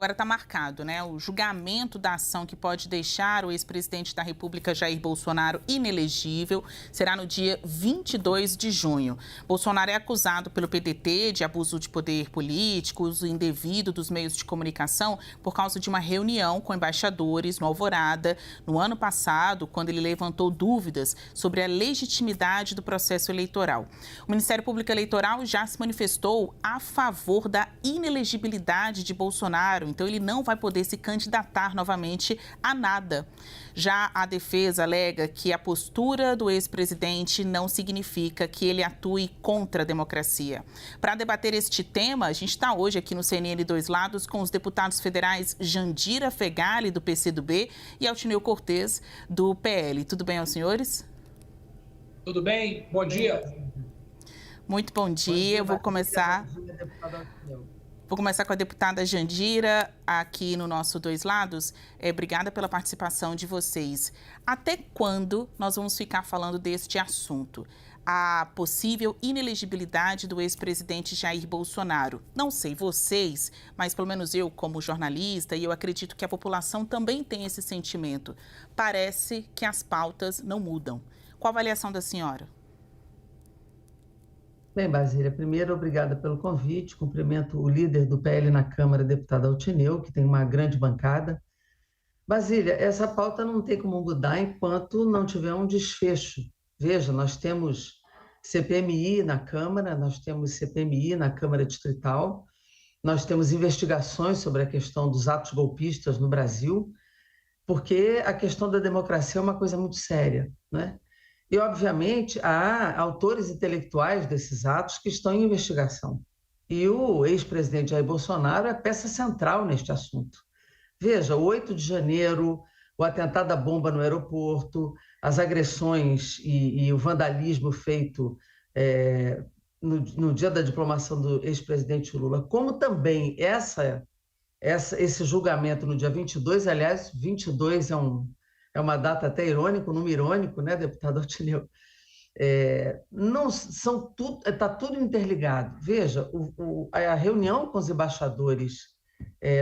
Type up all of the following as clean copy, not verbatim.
Agora está marcado, né? O julgamento da ação que pode deixar o ex-presidente da República, Jair Bolsonaro, inelegível, será no dia 22 de junho. Bolsonaro é acusado pelo PDT de abuso de poder político, uso indevido dos meios de comunicação, por causa de uma reunião com embaixadores no Alvorada, no ano passado, quando ele levantou dúvidas sobre a legitimidade do processo eleitoral. O Ministério Público Eleitoral já se manifestou a favor da inelegibilidade de Bolsonaro, então ele não vai poder se candidatar novamente a nada. Já a defesa alega que a postura do ex-presidente não significa que ele atue contra a democracia. Para debater este tema, a gente está hoje aqui no CNN Dois Lados com os deputados federais Jandira Fegali, do PCdoB, e Altineu Cortes, do PL. Tudo bem aos senhores? Tudo bem? Bom dia. Muito bom dia. Eu vou começar com a deputada Jandira, aqui no nosso Dois Lados. Obrigada pela participação de vocês. Até quando nós vamos ficar falando deste assunto? A possível inelegibilidade do ex-presidente Jair Bolsonaro. Não sei vocês, mas pelo menos eu, como jornalista, e eu acredito que a população também tem esse sentimento. Parece que as pautas não mudam. Qual a avaliação da senhora? Bem, Basília, primeiro, obrigada pelo convite. Cumprimento o líder do PL na Câmara, deputado Altineu, que tem uma grande bancada. Basília, essa pauta não tem como mudar enquanto não tiver um desfecho. Veja, nós temos CPMI na Câmara, nós temos CPMI na Câmara Distrital, nós temos investigações sobre a questão dos atos golpistas no Brasil, porque a questão da democracia é uma coisa muito séria, né? E, obviamente, há autores intelectuais desses atos que estão em investigação. E o ex-presidente Jair Bolsonaro é peça central neste assunto. Veja, o 8 de janeiro, o atentado à bomba no aeroporto, as agressões e o vandalismo feito no dia da diplomação do ex-presidente Lula, como também esse julgamento no dia 22, aliás, 22 é uma data até irônica, um número irônico, né, deputado Altineu? Está tudo interligado. Veja, a reunião com os embaixadores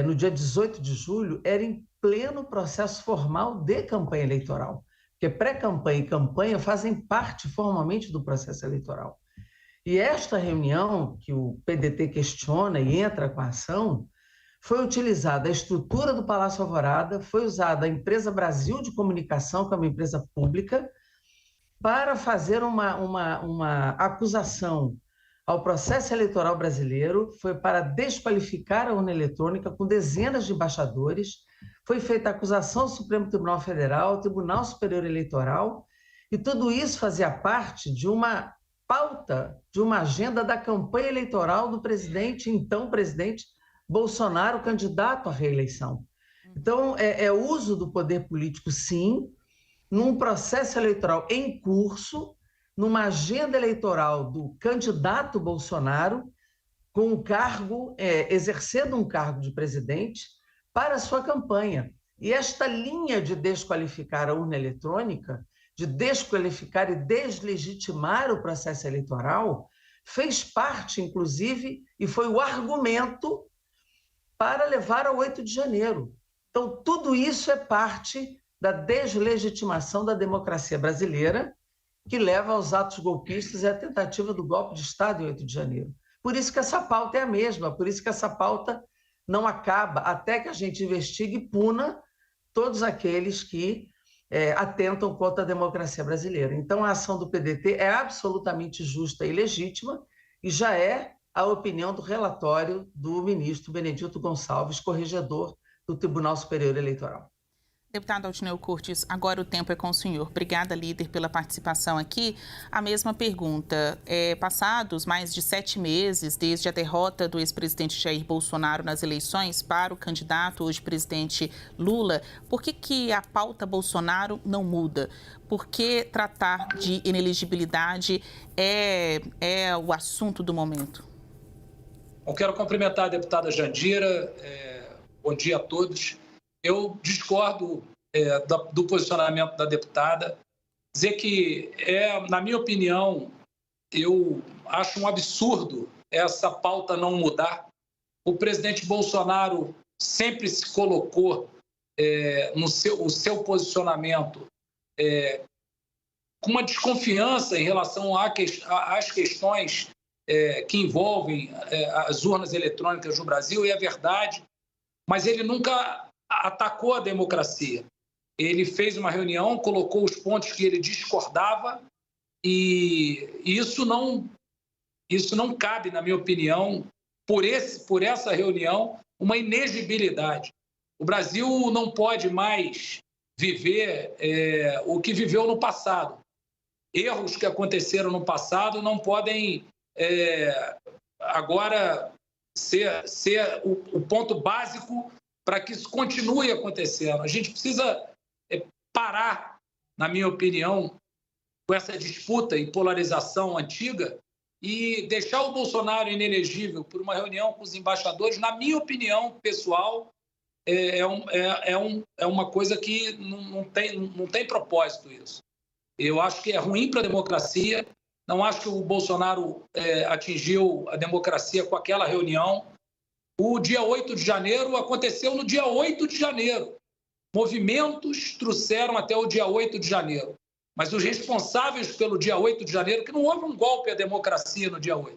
no dia 18 de julho era em pleno processo formal de campanha eleitoral, porque pré-campanha e campanha fazem parte formalmente do processo eleitoral. E esta reunião, que o PDT questiona e entra com a ação, foi utilizada a estrutura do Palácio Alvorada, foi usada a empresa Brasil de Comunicação, que é uma empresa pública, para fazer uma acusação ao processo eleitoral brasileiro, foi para desqualificar a urna eletrônica com dezenas de embaixadores, foi feita a acusação ao Supremo Tribunal Federal, ao Tribunal Superior Eleitoral, e tudo isso fazia parte de uma pauta, de uma agenda da campanha eleitoral do presidente, então presidente, Bolsonaro, candidato à reeleição. Então, é uso do poder político, sim, num processo eleitoral em curso, numa agenda eleitoral do candidato Bolsonaro, com um cargo, exercendo um cargo de presidente, para a sua campanha. E esta linha de desqualificar a urna eletrônica, de desqualificar e deslegitimar o processo eleitoral, fez parte, inclusive, e foi o argumento para levar ao 8 de janeiro. Então, tudo isso é parte da deslegitimação da democracia brasileira, que leva aos atos golpistas e à tentativa do golpe de Estado em 8 de janeiro. Por isso que essa pauta é a mesma, por isso que essa pauta não acaba até que a gente investigue e puna todos aqueles que atentam contra a democracia brasileira. Então, a ação do PDT é absolutamente justa e legítima e já é a opinião do relatório do ministro Benedito Gonçalves, corregedor do Tribunal Superior Eleitoral. Deputado Altineu Cortes, agora o tempo é com o senhor. Obrigada, líder, pela participação aqui. A mesma pergunta. Passados mais de 7 meses desde a derrota do ex-presidente Jair Bolsonaro nas eleições para o candidato, hoje presidente Lula, por que a pauta Bolsonaro não muda? Por que tratar de inelegibilidade é o assunto do momento? Eu quero cumprimentar a deputada Jandira. Bom dia a todos. Eu discordo do posicionamento da deputada. Dizer que, na minha opinião, eu acho um absurdo essa pauta não mudar. O presidente Bolsonaro sempre se colocou o seu posicionamento com uma desconfiança em relação às questões que envolvem as urnas eletrônicas no Brasil, e é verdade, mas ele nunca atacou a democracia. Ele fez uma reunião, colocou os pontos que ele discordava, e isso não cabe, na minha opinião, por essa reunião, uma inexigibilidade. O Brasil não pode mais viver o que viveu no passado. Erros que aconteceram no passado não podem agora ser o ponto básico para que isso continue acontecendo. A gente precisa parar, na minha opinião, com essa disputa e polarização antiga e deixar o Bolsonaro inelegível por uma reunião com os embaixadores, na minha opinião pessoal, é uma coisa que não tem propósito isso. Eu acho que é ruim para a democracia, não acho que o Bolsonaro atingiu a democracia com aquela reunião. O dia 8 de janeiro aconteceu no dia 8 de janeiro. Movimentos trouxeram até o dia 8 de janeiro. Mas os responsáveis pelo dia 8 de janeiro, que não houve um golpe à democracia no dia 8.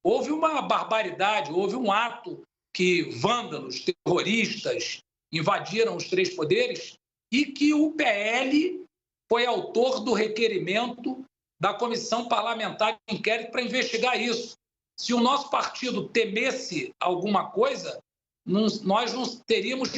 Houve uma barbaridade, houve um ato que vândalos, terroristas, invadiram os três poderes e que o PL foi autor do requerimento da Comissão Parlamentar de Inquérito para investigar isso. Se o nosso partido temesse alguma coisa, nós não teríamos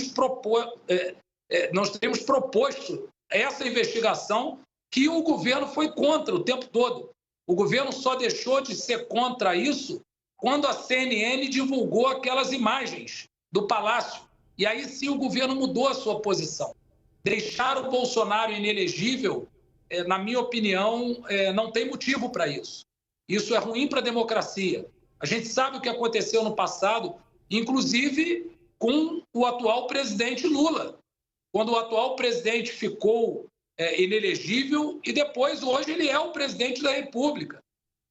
proposto essa investigação que o governo foi contra o tempo todo. O governo só deixou de ser contra isso quando a CNN divulgou aquelas imagens do Palácio. E aí sim o governo mudou a sua posição. Deixar o Bolsonaro inelegível, na minha opinião, não tem motivo para isso. Isso é ruim para a democracia. A gente sabe o que aconteceu no passado, inclusive com o atual presidente Lula. Quando o atual presidente ficou inelegível e depois, hoje, ele é o presidente da República.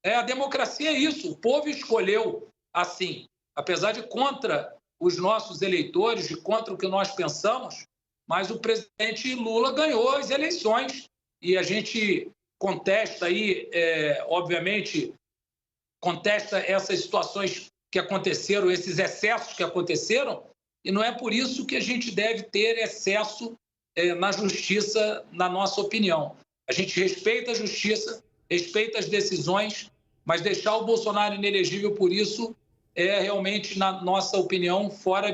A democracia é isso, o povo escolheu assim. Apesar de contra os nossos eleitores, de contra o que nós pensamos, mas o presidente Lula ganhou as eleições e a gente contesta aí, obviamente, contesta essas situações que aconteceram, esses excessos que aconteceram, e não é por isso que a gente deve ter excesso na justiça, na nossa opinião. A gente respeita a justiça, respeita as decisões, mas deixar o Bolsonaro inelegível por isso é realmente, na nossa opinião, fora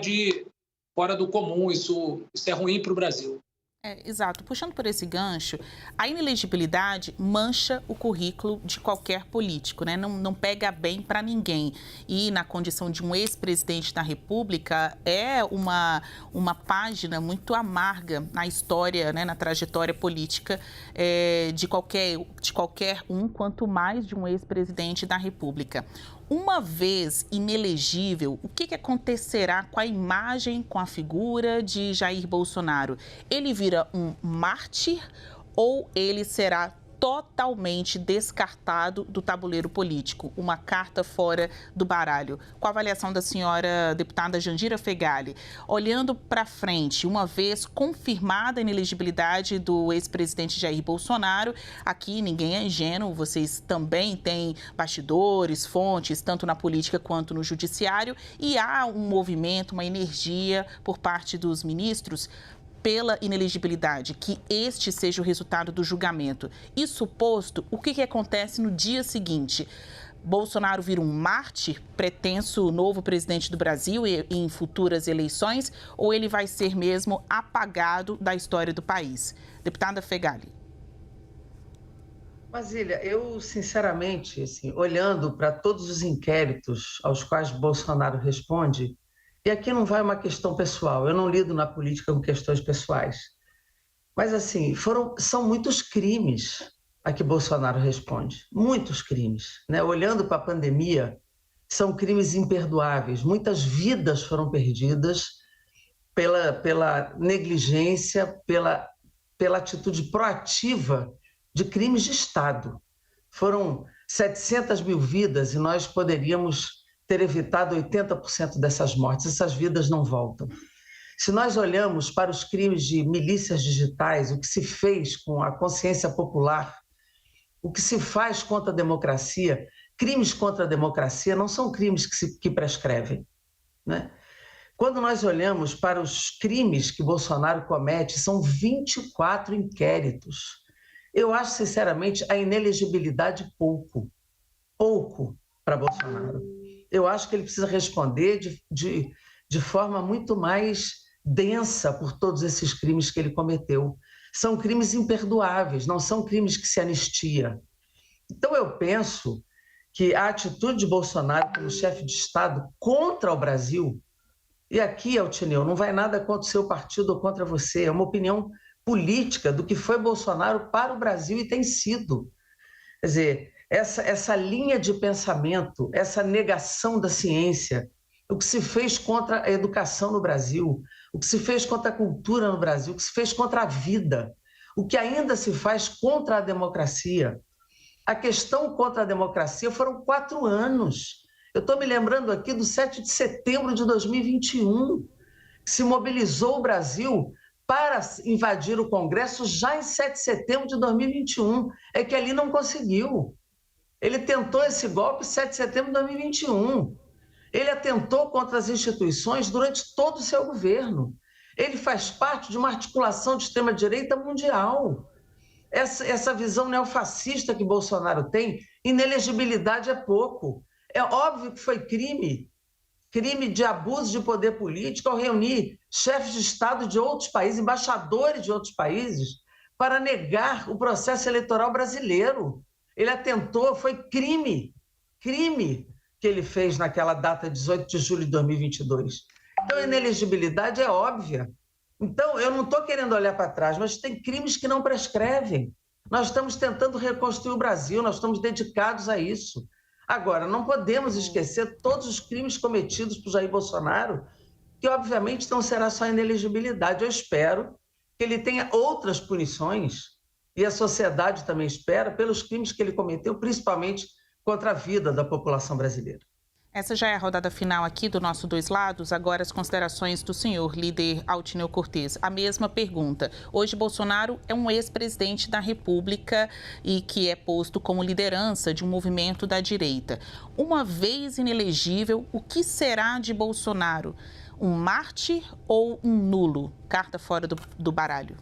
do comum. Isso é ruim para o Brasil. Exato. Puxando por esse gancho, a inelegibilidade mancha o currículo de qualquer político, né? Não pega bem para ninguém. E na condição de um ex-presidente da República, é uma página muito amarga na história, né? Na trajetória política de qualquer um, quanto mais de um ex-presidente da República. Uma vez inelegível, o que acontecerá com a imagem, com a figura de Jair Bolsonaro? Ele vira um mártir ou ele será totalmente descartado do tabuleiro político, uma carta fora do baralho? Com a avaliação da senhora deputada Jandira Fegali, olhando para frente, uma vez confirmada a inelegibilidade do ex-presidente Jair Bolsonaro, aqui ninguém é ingênuo, vocês também têm bastidores, fontes, tanto na política quanto no judiciário, e há um movimento, uma energia por parte dos ministros pela inelegibilidade, que este seja o resultado do julgamento. Isso posto, o que acontece no dia seguinte? Bolsonaro vira um mártir, pretenso novo presidente do Brasil em futuras eleições, ou ele vai ser mesmo apagado da história do país? Deputada Fegali. Masília, eu, sinceramente, assim, olhando para todos os inquéritos aos quais Bolsonaro responde, e aqui não vai uma questão pessoal, eu não lido na política com questões pessoais, mas assim, são muitos crimes a que Bolsonaro responde, muitos crimes, né? Olhando para a pandemia, são crimes imperdoáveis, muitas vidas foram perdidas pela negligência, pela atitude proativa de crimes de Estado. Foram 700 mil vidas e nós poderíamos ter evitado 80% dessas mortes. Essas vidas não voltam. Se nós olhamos para os crimes de milícias digitais, o que se fez com a consciência popular, o que se faz contra a democracia, crimes contra a democracia não são crimes que prescrevem, né? Quando nós olhamos para os crimes que Bolsonaro comete, são 24 inquéritos. Eu acho, sinceramente, a inelegibilidade pouco para Bolsonaro. Eu acho que ele precisa responder de forma muito mais densa por todos esses crimes que ele cometeu. São crimes imperdoáveis, não são crimes que se anistia. Então, eu penso que a atitude de Bolsonaro como chefe de Estado contra o Brasil, e aqui, Altineu, não vai nada contra o seu partido ou contra você, é uma opinião política do que foi Bolsonaro para o Brasil e tem sido. Quer dizer, essa linha de pensamento, essa negação da ciência, o que se fez contra a educação no Brasil, o que se fez contra a cultura no Brasil, o que se fez contra a vida, o que ainda se faz contra a democracia. A questão contra a democracia foram 4 anos. Eu estou me lembrando aqui do 7 de setembro de 2021, que se mobilizou o Brasil para invadir o Congresso já em 7 de setembro de 2021. É que ali não conseguiu. Ele tentou esse golpe em 7 de setembro de 2021. Ele atentou contra as instituições durante todo o seu governo. Ele faz parte de uma articulação de extrema-direita mundial. Essa visão neofascista que Bolsonaro tem, inelegibilidade é pouco. É óbvio que foi crime de abuso de poder político ao reunir chefes de Estado de outros países, embaixadores de outros países, para negar o processo eleitoral brasileiro. Ele atentou, foi crime que ele fez naquela data, 18 de julho de 2022. Então, a inelegibilidade é óbvia. Então, eu não estou querendo olhar para trás, mas tem crimes que não prescrevem. Nós estamos tentando reconstruir o Brasil, nós estamos dedicados a isso. Agora, não podemos esquecer todos os crimes cometidos por Jair Bolsonaro, que obviamente não será só inelegibilidade. Eu espero que ele tenha outras punições, e a sociedade também espera, pelos crimes que ele cometeu, principalmente contra a vida da população brasileira. Essa já é a rodada final aqui do nosso Dois Lados. Agora as considerações do senhor líder Altineu Cortes. A mesma pergunta. Hoje Bolsonaro é um ex-presidente da República e que é posto como liderança de um movimento da direita. Uma vez inelegível, o que será de Bolsonaro? Um mártir ou um nulo? Carta fora do baralho.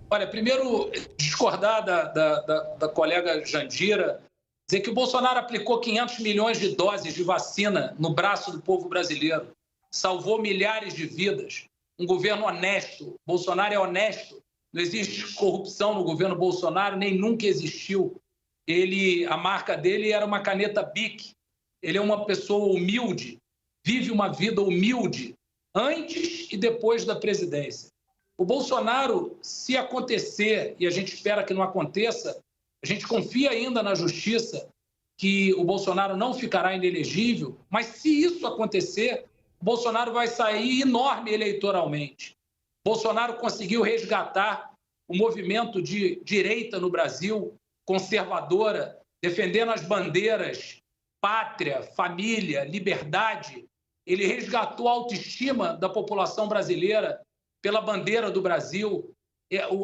Olha, primeiro, discordar da colega Jandira, dizer que o Bolsonaro aplicou 500 milhões de doses de vacina no braço do povo brasileiro, salvou milhares de vidas, um governo honesto. Bolsonaro é honesto, não existe corrupção no governo Bolsonaro, nem nunca existiu. A marca dele era uma caneta Bic, ele é uma pessoa humilde, vive uma vida humilde antes e depois da presidência. O Bolsonaro, se acontecer, e a gente espera que não aconteça, a gente confia ainda na justiça que o Bolsonaro não ficará inelegível, mas se isso acontecer, o Bolsonaro vai sair enorme eleitoralmente. Bolsonaro conseguiu resgatar o movimento de direita no Brasil, conservadora, defendendo as bandeiras pátria, família, liberdade. Ele resgatou a autoestima da população brasileira pela bandeira do Brasil,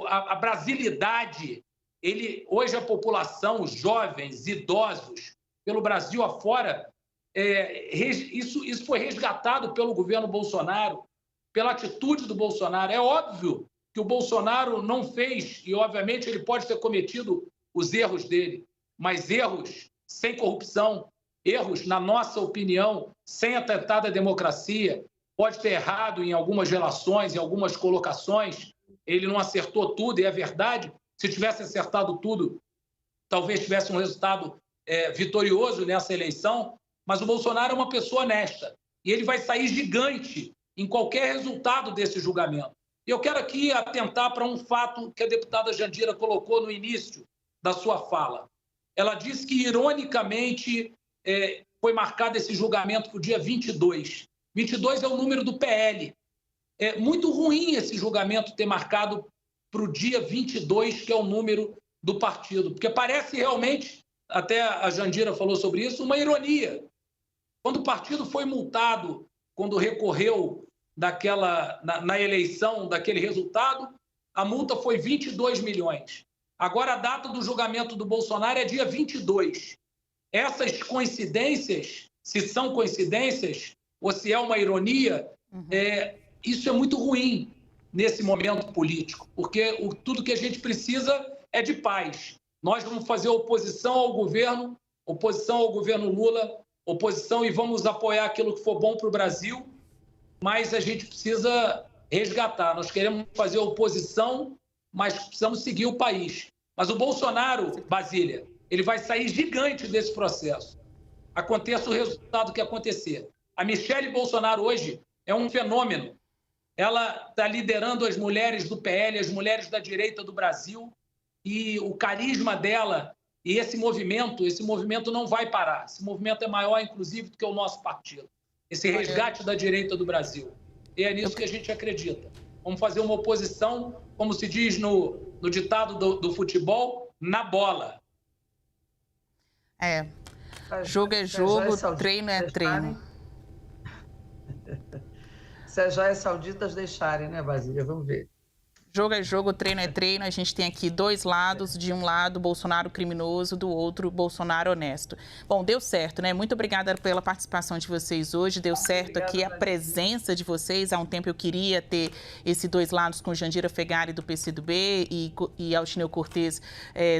a brasilidade. Hoje a população, os jovens, idosos, pelo Brasil afora, isso foi resgatado pelo governo Bolsonaro, pela atitude do Bolsonaro. É óbvio que o Bolsonaro não fez, e obviamente ele pode ter cometido os erros dele, mas erros sem corrupção, erros, na nossa opinião, sem atentado à democracia. Pode ter errado em algumas relações, em algumas colocações, ele não acertou tudo, e é verdade. Se tivesse acertado tudo, talvez tivesse um resultado vitorioso nessa eleição, mas o Bolsonaro é uma pessoa honesta e ele vai sair gigante em qualquer resultado desse julgamento. E eu quero aqui atentar para um fato que a deputada Jandira colocou no início da sua fala. Ela disse que, ironicamente, foi marcado esse julgamento para o dia 22. 22 é o número do PL. É muito ruim esse julgamento ter marcado para o dia 22, que é o número do partido, porque parece realmente, até a Jandira falou sobre isso, uma ironia. Quando o partido foi multado, quando recorreu na eleição daquele resultado, a multa foi 22 milhões. Agora, a data do julgamento do Bolsonaro é dia 22. Essas coincidências, se são coincidências ou se é uma ironia, isso é muito ruim nesse momento político, porque tudo que a gente precisa é de paz. Nós vamos fazer oposição ao governo Lula, oposição, e vamos apoiar aquilo que for bom para o Brasil, mas a gente precisa resgatar. Nós queremos fazer oposição, mas precisamos seguir o país. Mas o Bolsonaro, Basília, ele vai sair gigante desse processo. Aconteça o resultado que acontecer. A Michele Bolsonaro hoje é um fenômeno. Ela está liderando as mulheres do PL, as mulheres da direita do Brasil, e o carisma dela e esse movimento não vai parar. Esse movimento é maior, inclusive, do que o nosso partido. Esse resgate da direita do Brasil. E é nisso que a gente acredita. Vamos fazer uma oposição, como se diz no ditado do futebol, na bola. Jogo é jogo, treino é treino. Se as joias sauditas deixarem, né, Basília? Vamos ver. Jogo é jogo, treino é treino. A gente tem aqui dois lados. De um lado, Bolsonaro criminoso, do outro, Bolsonaro honesto. Bom, deu certo, né? Muito obrigada pela participação de vocês hoje. Deu certo aqui a presença de vocês. Há um tempo eu queria ter esses dois lados com Jandira Fegali, do PCdoB, e Altineu Cortes,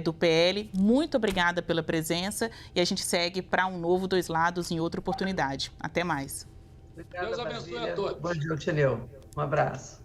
do PL. Muito obrigada pela presença e a gente segue para um novo Dois Lados em outra oportunidade. Até mais. Obrigada, Deus abençoe a todos. Bom dia, Altineu. Um abraço.